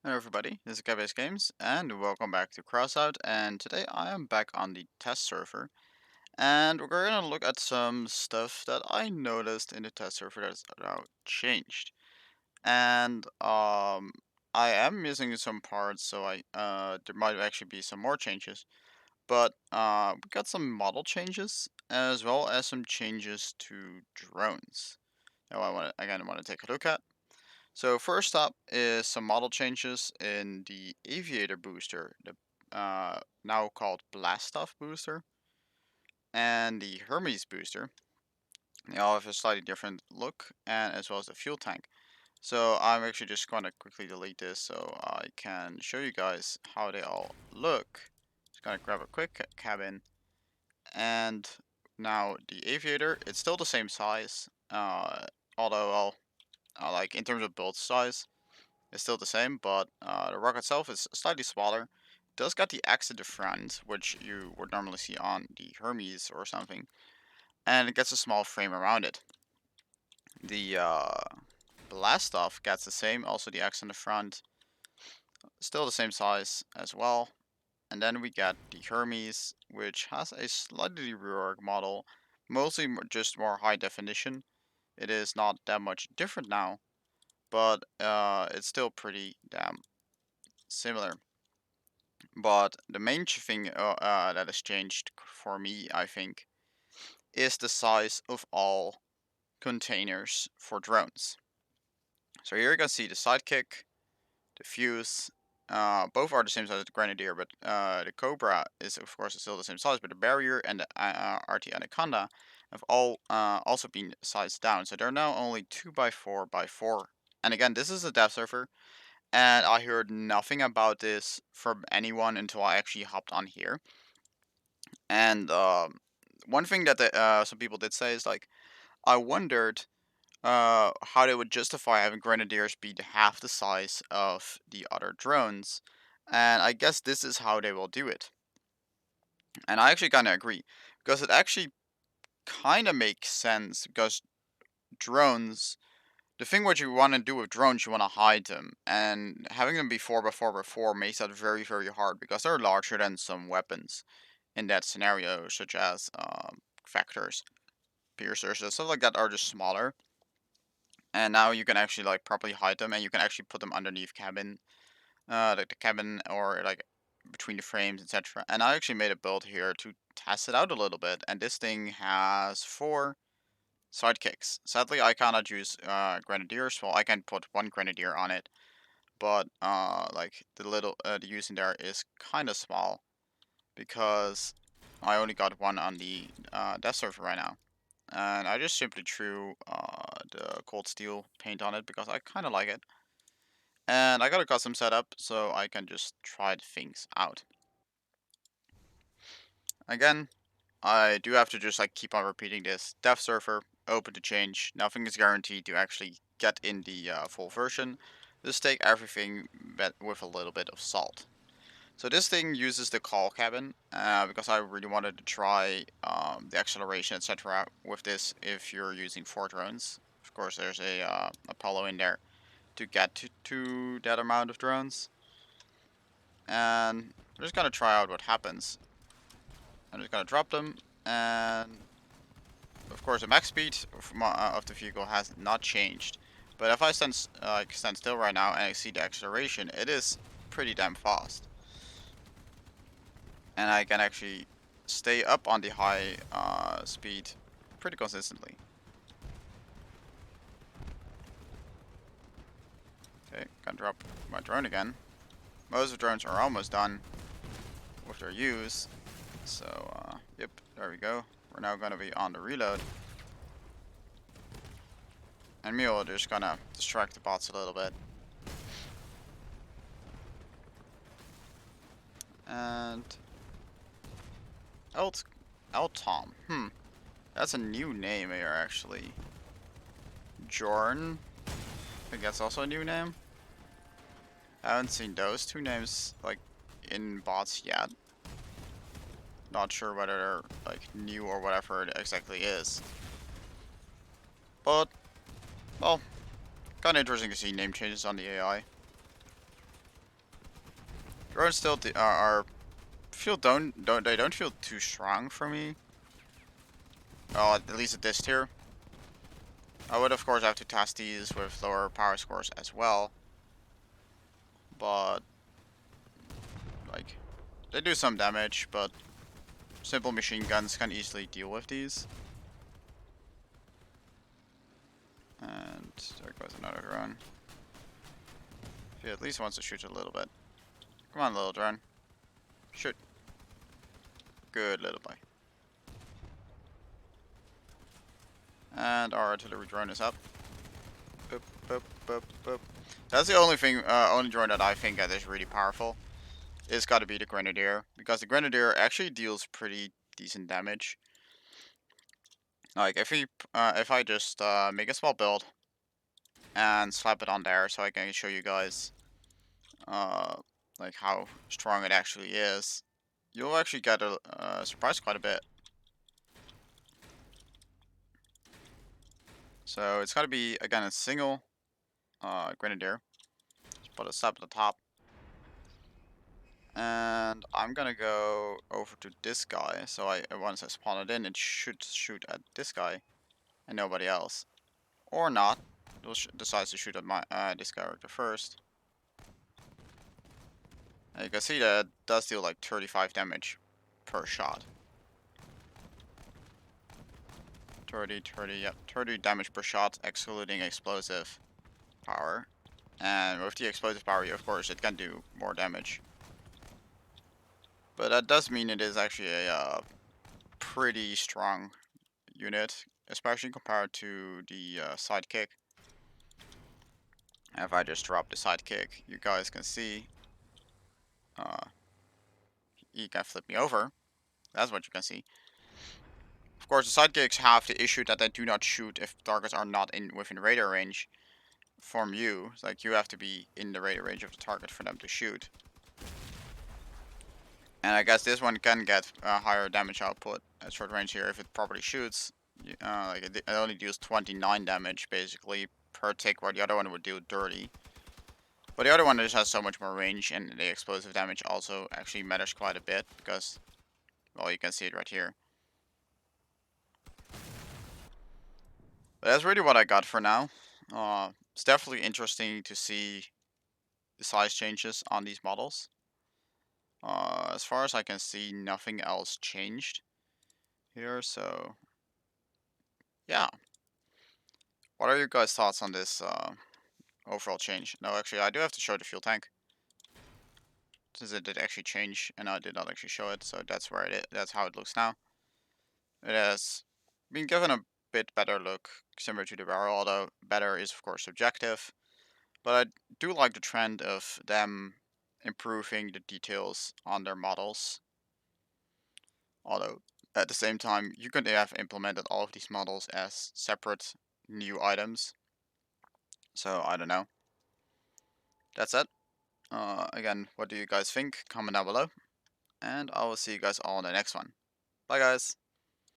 Hello everybody, this is Guy Games, and welcome back to Crossout, and today I am back on the test server, and we're gonna look at some stuff that I noticed in the test server that's now changed. And I am missing some parts, so there might actually be some more changes. But we got some model changes, as well as some changes to drones. Now I want to take a look at. So first up is some model changes in the Aviator booster, the now called Blastoff booster, and the Hermes booster. They all have a slightly different look, and as well as the fuel tank. So I'm actually just going to quickly delete this so I can show you guys how they all look. Just gonna grab a quick cabin, and now the Aviator, it's still the same size, although like in terms of build size. It's still the same, but the rock itself is slightly smaller. It does got the axe at the front, which you would normally see on the Hermes or something, and it gets a small frame around it. The Blastoff gets the same, also the axe in the front, still the same size as well. And then we get the Hermes, which has a slightly reworked model, mostly just more high definition. It is not that much different now, but it's still pretty damn similar. But the main thing that has changed for me, I think, is the size of all containers for drones. So here you can see the sidekick, the fuse. Both are the same size as the Grenadier, but the Cobra is of course still the same size. But the Barrier and the RT Anaconda have all also been sized down. So they're now only 2x4x4. And again, this is a dev server, and I heard nothing about this from anyone until I actually hopped on here. And one thing that some people did say is like, I wondered how they would justify having Grenadiers be half the size of the other drones. And I guess this is how they will do it. And I actually kind of agree, because it actually kind of makes sense, because drones, the thing what you want to do with drones, you want to hide them, and having them be 4x4x4 makes that very, very hard, because they're larger than some weapons in that scenario, such as factors, piercers, and stuff like that are just smaller. And now you can actually like properly hide them, and you can actually put them underneath cabin, like the cabin or like between the frames, etc. And I actually made a build here to test it out a little bit, and this thing has 4 sidekicks. Sadly, I cannot use grenadiers. Well, I can put one grenadier on it, but like the use in there is kind of small, because I only got one on the death server right now. And I just simply threw the cold steel paint on it because I kind of like it. And I got a custom setup so I can just try things out. Again, I do have to just like keep on repeating this. Dev server, open to change. Nothing is guaranteed to actually get in the full version. Just take everything but with a little bit of salt. So this thing uses the call cabin, because I really wanted to try the acceleration, etc. with this if you're using 4 drones. Of course, there's a Apollo in there to get to that amount of drones. And I'm just gonna try out what happens. I'm just gonna drop them, and of course the max speed of the vehicle has not changed. But if I stand still right now and I see the acceleration, it is pretty damn fast. And I can actually stay up on the high speed pretty consistently. Okay, can drop my drone again. Most of the drones are almost done with their use. So, yep, there we go. We're now gonna be on the reload. And me, we're just gonna distract the bots a little bit. And El Tom. That's a new name here actually. Jorn. I think that's also a new name. I haven't seen those two names like in bots yet. Not sure whether they're like new or whatever it exactly is. But well, kind of interesting to see name changes on the AI. Drones still are feel don't feel too strong for me. Well, at least at this tier. I would of course have to test these with lower power scores as well, but like they do some damage, but simple machine guns can easily deal with these. And there goes another drone. He at least wants to shoot a little bit. Come on, little drone. Shoot. Good little boy. And our artillery drone is up. Boop, boop, boop, boop. That's the only drone that I think that is really powerful. It's got to be the Grenadier, because the Grenadier actually deals pretty decent damage. Like if I just make a small build and slap it on there, so I can show you guys uh, like how strong it actually is, you'll actually get a surprise quite a bit. So it's got to be again a single Grenadier. Just put a sub at the top. And I'm gonna go over to this guy, so once I spawn it in, it should shoot at this guy and nobody else, or not. It decides to shoot at my this character first. And you can see that it does deal like 35 damage per shot. 30, 30, yep, 30 damage per shot, excluding explosive power. And with the explosive power, of course, it can do more damage. But that does mean it is actually a pretty strong unit, especially compared to the sidekick. If I just drop the sidekick, you guys can see he can flip me over. That's what you can see. Of course, the sidekicks have the issue that they do not shoot if targets are not within radar range from you. It's like you have to be in the radar range of the target for them to shoot. And I guess this one can get higher damage output at short range here if it properly shoots. Like it only deals 29 damage basically per tick, where the other one would do 30. But the other one just has so much more range, and the explosive damage also actually matters quite a bit because, well, you can see it right here. But that's really what I got for now. It's definitely interesting to see the size changes on these models. As far as I can see, nothing else changed here, so yeah. What are your guys' thoughts on this overall change? No, actually, I do have to show the fuel tank, since it did actually change, and I did not actually show it, so that's where it is. That's how it looks now. It has been given a bit better look, similar to the barrel, although better is of course subjective. But I do like the trend of them improving the details on their models. Although at the same time, you could have implemented all of these models as separate new items. So I don't know. That's it. Again, what do you guys think? Comment down below. And I will see you guys all in the next one. Bye guys.